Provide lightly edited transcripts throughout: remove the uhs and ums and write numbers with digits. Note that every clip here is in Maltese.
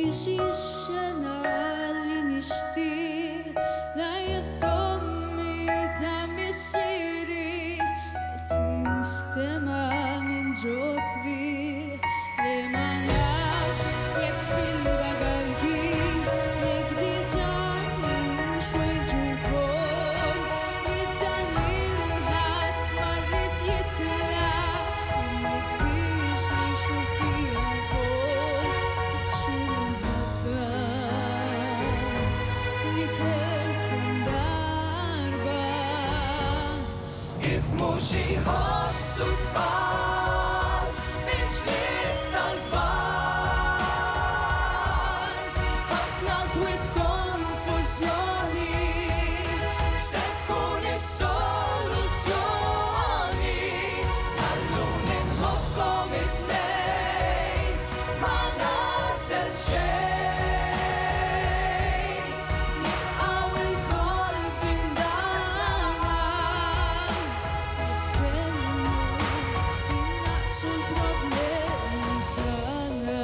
xi xena li nixtieq lajja tommi ta' missieri qed jinstema' minn ġotvi li ma nafx jekk fil-bagalji jekk diġà imxwejġu wkoll mid-dan li l-ħadd ma rrid jitlaq imnit biex ngħixu fiha wkoll fitxu l-imħabba li kellkom darba ifhmu xi jħossu tfal mill-ġlied tal-kbar ħafna kwiet konfużjoni se tkun is-soluzzjoni ħalluni nħobbkom it-tnejn ma nasel xejn nibqgħu l-koll f'din dawna nitkellmu innaqsu l-problemi tagħna.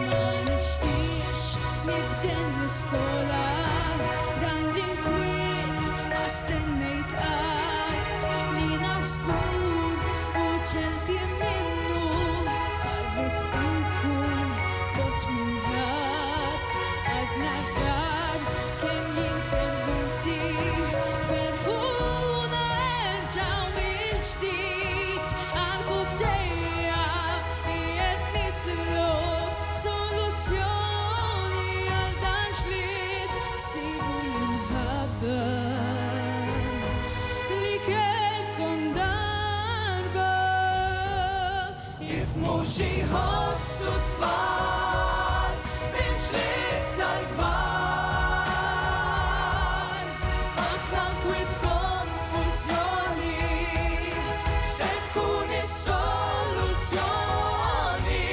Ma nixtieqx nibdel l-iskola dan l-inkwiet ma stennejt qatt li naf żgur u ċerti minnu qarrit inkun bot minn ħadd għadna żgħar kemm jien kemm ħuti ferħuna erġgħu mill-ġdid għall-kubdejja qiegħed nitlob soluzzjoni għal dan ġlied sibu l-imħabba li kellkom darba ifhmu xi jħossu tfal mill-ġlied tal-kbar ħafna kwiet konfużjoni se tkun is-soluzzjoni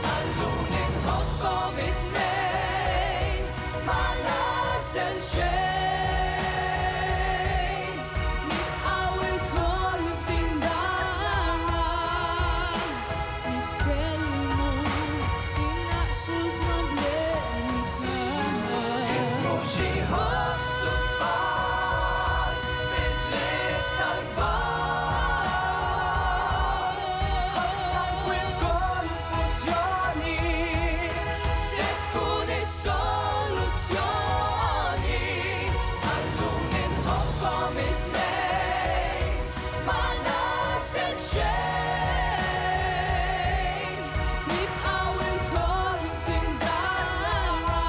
ħalluni nħobbkom it-tnejn ma nasel xejn nibqgħu l-koll f'din dawna nitkellmu innaqsu l-problemi tagħna. Ifhmu xi jħossu tfal mill-ġlied tal-kbar ħafna kwiet konfużjoni se tkun is-soluzzjoni ħalluni nħobbkom it-tnejn ma nasel xejn nibqgħu l-koll f'din dawna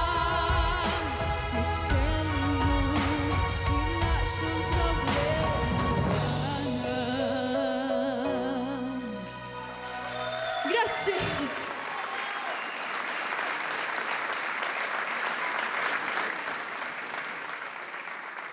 nitkellmu innaqsu l-problemi tagħna. Grazzi.